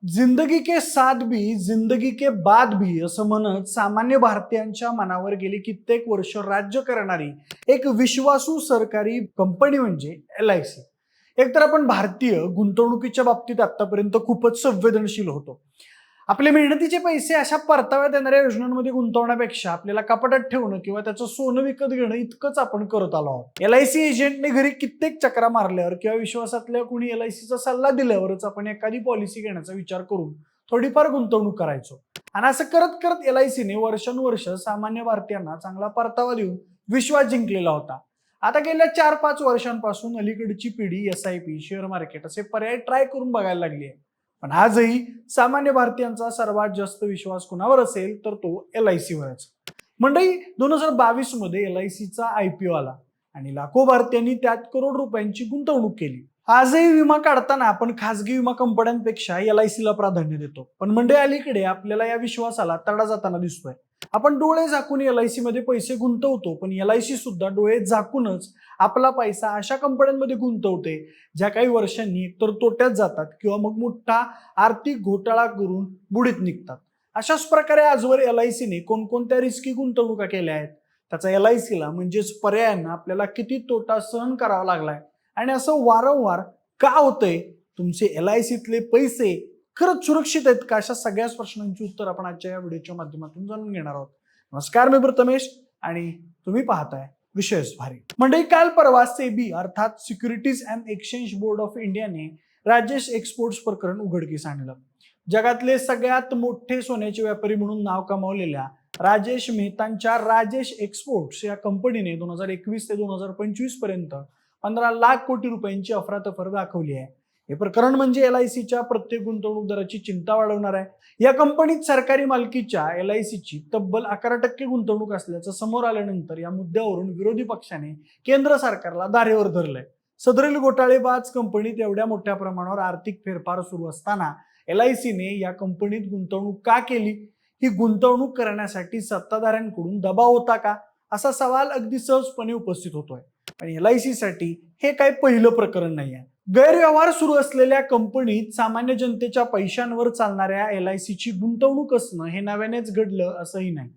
जिंदगी के साथ भी जिंदगी के बाद भी असं म्हणत सामान्य भारतीयांच्या मनावर गेली कित्येक वर्ष राज्य करणारी एक विश्वासू सरकारी कंपनी म्हणजे LIC. एकतर आपण भारतीय गुंतवणुकीच्या बाबतीत आतापर्यंत खूपच संवेदनशील होतो. आपले मेहनतीचे पैसे अशा परताव्या देणाऱ्या योजनांमध्ये गुंतवण्यापेक्षा आपल्याला कपाटात ठेवणं किंवा त्याचं सोनं विकत घेणं इतकंच आपण करत आलो आहोत. LIC एजंटने घरी कित्येक चक्रा मारल्यावर किंवा विश्वासातल्या कुणी LICचा सल्ला दिल्यावरच आपण एखादी पॉलिसी घेण्याचा विचार करून थोडीफार गुंतवणूक करायचो. आणि असं करत करत LICने वर्षानुवर्ष सामान्य भारतीयांना चांगला परतावा देऊन विश्वास जिंकलेला होता. आता गेल्या 4-5 वर्षांपासून अलीकडची पिढी SIP, शेअर मार्केट असे पर्याय ट्राय करून बघायला लागली आहे. पण आजही सामान्य भारतीयांचा सर्वात जास्त विश्वास कुणावर असेल तर तो LIC वरच. मंडळी, 2022 मध्ये LICचा IPO आला आणि लाखो भारतीयांनी त्यात करोड रुपयांची गुंतवणूक केली. आजही विमा काढताना आपण खासगी विमा कंपन्यांपेक्षा LICला प्राधान्य देतो. पण मंडळी, अलीकडे आपल्याला या विश्वासाला तडा जाताना दिसतोय. आपण डोळे झाकून LIC मध्ये पैसे गुंतवतो, पण LIC सुद्धा डोळे झाकूनच आपला पैसा अशा कंपन्यांमध्ये गुंतवते ज्या काही वर्षांनी एकतर तोट्यात जातात किंवा मग मोठा आर्थिक घोटाळा करून बुडीत निघतात. अशाच प्रकारे आजवर LICने कोणकोणत्या रिस्की गुंतवणुका केल्या आहेत, त्याचा LICला म्हणजेच पर्यायांना आपल्याला किती तोटा सहन करावा लागलाय आणि असं वारंवार का होतंय, तुमचे LICतले पैसे खरंच सुरक्षित आहेत का, अशा सगळ्याच प्रश्नांची उत्तर आपण आजच्या या व्हिडिओच्या माध्यमातून जाणून घेणार आहोत. नमस्कार, मी प्रथमेश आणि तुम्ही पाहताय विशेष भारी. मंडळी, काल परवा सेबी अर्थात securities and exchange board of इंडियाने राजेश एक्सपोर्ट्स प्रकरण उघडकीस आणलं. जगातले सगळ्यात मोठे सोन्याचे व्यापारी म्हणून नाव कमावलेल्या राजेश मेहतांच्या राजेश एक्सपोर्ट्स या कंपनीने 2021 ते 2025 पर्यंत 15 लाख कोटी रुपयांची अफरातफर दाखवली आहे. हे प्रकरण म्हणजे LICच्या प्रत्येक गुंतवणूकदाराची चिंता वाढवणार आहे. या कंपनीत सरकारी मालकीच्या LICची तब्बल 11% गुंतवणूक असल्याचं समोर आल्यानंतर या मुद्द्यावरून विरोधी पक्षाने केंद्र सरकारला धारेवर धरलंय. सदरील घोटाळेबाज कंपनीत एवढ्या मोठ्या प्रमाणावर आर्थिक फेरफार सुरू असताना LICने या कंपनीत गुंतवणूक का केली? ही गुंतवणूक करण्यासाठी सत्ताधाऱ्यांकडून दबाव होता का, असा सवाल अगदी सहजपणे उपस्थित होतोय. आणि LICसाठी हे काही पहिलं प्रकरण नाही आहे. गैरव्यवहार सुरू असलेल्या कंपनीत सामान्य जनतेच्या पैशांवर चालणाऱ्या LICची गुंतवणूक असणं हे नव्यानेच घडलं असंही नाही.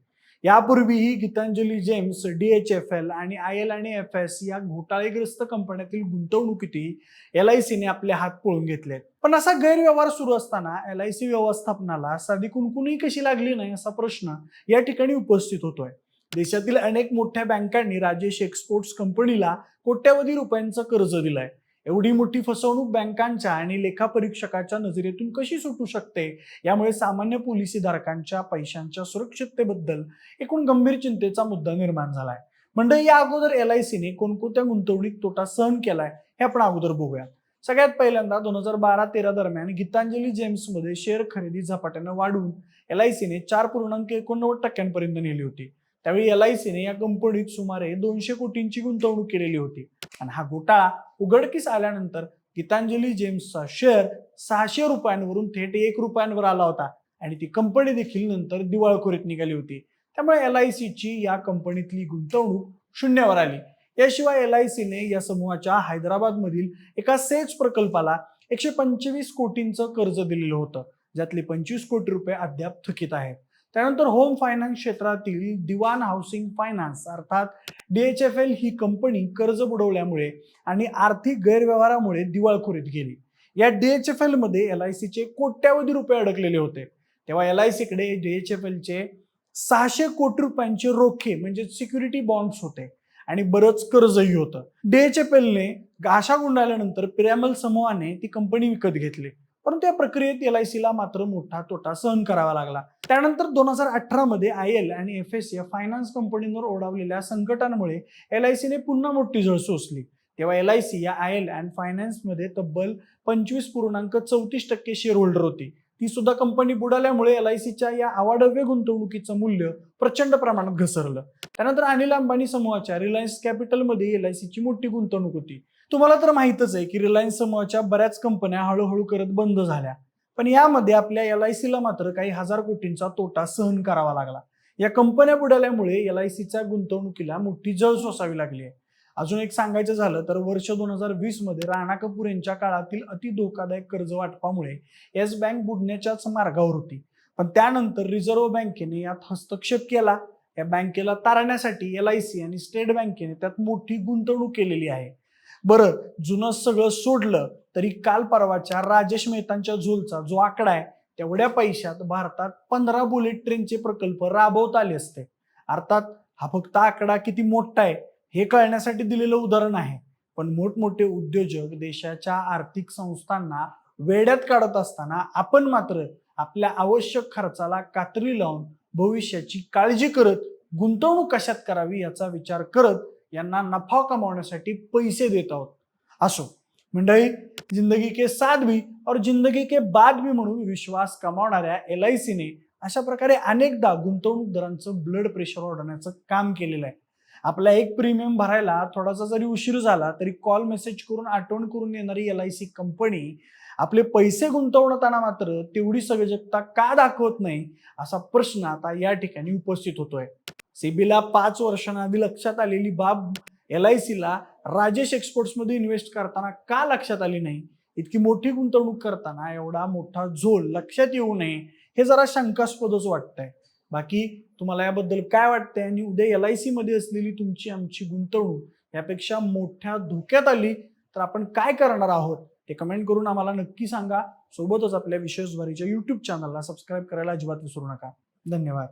यापूर्वीही गीतांजली जेम्स, DHFL आणि IL आणि FS या घोटाळेग्रस्त कंपन्यातील गुंतवणुकीतही LICने आपले हात पळून घेतलेत. पण असा गैरव्यवहार सुरू असताना LIC व्यवस्थापनाला साधी कुणकुणी कशी लागली नाही, असा प्रश्न या ठिकाणी उपस्थित होतोय. देशातील अनेक मोठ्या बँकांनी राजेश एक्सपोर्ट्स कंपनीला कोट्यवधी रुपयांचं कर्ज दिलंय. एवढी मोठी फसवणूक बँकांच्या आणि लेखापरीक्षकाच्या नजरेतून कशी सुटू शकते, यामुळे सामान्य पॉलिसीधारकांच्या पैशांच्या सुरक्षिततेबद्दल एकूण गंभीर चिंतेचा मुद्दा निर्माण झालाय. मंडळी, या अगोदर LICने कोणकोणत्या गुंतवणूक तोटा सहन केलाय हे आपण अगोदर बघूया. सगळ्यात पहिल्यांदा 2012-13 दरम्यान गीतांजली जेम्समध्ये शेअर खरेदी झपाट्यानं वाढवून LICने 4.89% पर्यंत नेली होती. त्यावेळी LICने या कंपनीत सुमारे 200 कोटींची गुंतवणूक केलेली होती. आणि हा घोटाळा उघडकीस आल्यानंतर गीतांजली जेम्सचा शेअर 600 रुपयांवरून थेट 1 रुपयांवर आला होता आणि ती कंपनी देखील नंतर दिवाळखोरीत निघाली होती. त्यामुळे LICची या कंपनीतली गुंतवणूक शून्यावर आली. याशिवाय LICने या समूहाच्या हैदराबाद मधील एका सेच प्रकल्पाला 125 कोटींचं कर्ज दिलेलं होतं, ज्यातले 25 कोटी रुपये अद्याप थकीत आहेत. त्यानंतर होम फायनान्स क्षेत्रातील दिवान हाऊसिंग फायनान्स अर्थात DHFL ही कंपनी कर्ज बुडवल्यामुळे आणि आर्थिक गैरव्यवहारामुळे दिवाळखोरीत गेली. या DHFL मध्ये LICचे कोट्यवधी रुपये अडकलेले होते. तेव्हा LICकडे DHFLचे 600 कोटी रुपयांचे रोखे म्हणजे सिक्युरिटी बॉन्ड्स होते आणि बरंच कर्जही होतं. DHFLने घाशा गुंडाळल्यानंतर पिरामल समूहाने ती कंपनी विकत घेतली. परंतु या प्रक्रियेत LICला मात्र मोठा तोटा सहन करावा लागला. त्यानंतर 2018 मध्ये IL आणि FS या फायनान्स कंपनींवर ओढावलेल्या संकटांमुळे LICने पुन्हा मोठी झळ सोसली. तेव्हा LIC या IL आणि फायनान्स मध्ये तब्बल 25.34% शेअर होल्डर होती. ती सुद्धा कंपनी बुडाल्यामुळे LICच्या या अवाढव्य गुंतवणुकीचं मूल्य प्रचंड प्रमाणात घसरलं. त्यानंतर अनिल अंबानी समूहाच्या रिलायन्स कॅपिटलमध्ये LICची मोठी गुंतवणूक होती. तुम्हाला तर माहितच आहे की रिलायन्स समूहाच्या बऱ्याच कंपन्या हळूहळू करत बंद झाल्या. पण यामध्ये आपल्या LICला मात्र काही हजार कोटींचा तोटा सहन करावा लागला. या कंपन्या बुडाल्यामुळे LICच्या गुंतवणुकीला मोठी झळ सोसावी लागली आहे. अजून एक सांगायचं झालं तर वर्ष 2020 मध्ये राणा कपूर यांच्या काळातील अति धोकादायक कर्ज वाटपामुळे येस बँक बुडण्याच्याच मार्गावर होती. पण त्यानंतर रिझर्व्ह बँकेने यात हस्तक्षेप केला. या बँकेला तारण्यासाठी LIC आणि स्टेट बँकेने त्यात मोठी गुंतवणूक केलेली आहे. बरं, जुनं सगळं सोडलं तरी काल परवाच्या राजेश मेहतांच्या झोलचा जो आकडा आहे तेवढ्या पैशात भारतात 15 बुलेट ट्रेनचे प्रकल्प राबवता आले असते. अर्थात हा फक्त आकडा किती मोठा आहे हे कळण्यासाठी दिलेलं उदाहरण आहे. पण मोठमोठे उद्योजक देशाच्या आर्थिक संस्थांना वेड्यात काढत असताना आपण मात्र आपल्या आवश्यक खर्चाला कात्री लावून भविष्याची काळजी करत गुंतवणूक कशात करावी याचा विचार करत यांना नफा कमावण्यासाठी पैसे देत आहोत. असो मंडळी, जिंदगी के साथ भी और जिंदगी के बाद भी म्हणून विश्वास कमावणाऱ्या LICने अशा प्रकारे अनेकदा गुंतवणूकदारांचं ब्लड प्रेशर वाढवण्याचं काम केलेलं आहे. आपला एक प्रीमियम भरायला थोडासा जरी उशीर झाला तरी कॉल मेसेज करून आठवण करून येणारी LIC कंपनी आपले पैसे गुंतवताना मात्र तेवढी सजगता का दाखवत नाही असा प्रश्न आता या ठिकाणी उपस्थित होतोय. सेबीला 5 वर्षांआधी लक्षात आलेली बाब LICला राजेश एक्सपोर्ट्स मध्ये इन्व्हेस्ट करताना का लक्षात आली नाही? इतकी मोठी गुंतवणूक करताना एवढा मोठा झोल लक्षात येऊ नये हे जरा शंकास्पदच वाटतंय. बाकी तुम्हाला याबद्दल काय वाटतंय आणि उद्या LIC मध्ये असलेली तुमची आमची गुंतवणूक यापेक्षा मोठ्या धोक्यात आली तर आपण काय करणार आहोत ते कमेंट करून आम्हाला नक्की सांगा. सोबतच आपल्या विशेष वारीच्या YouTube चॅनलला सबस्क्राईब करायला अजिबात विसरू नका. धन्यवाद.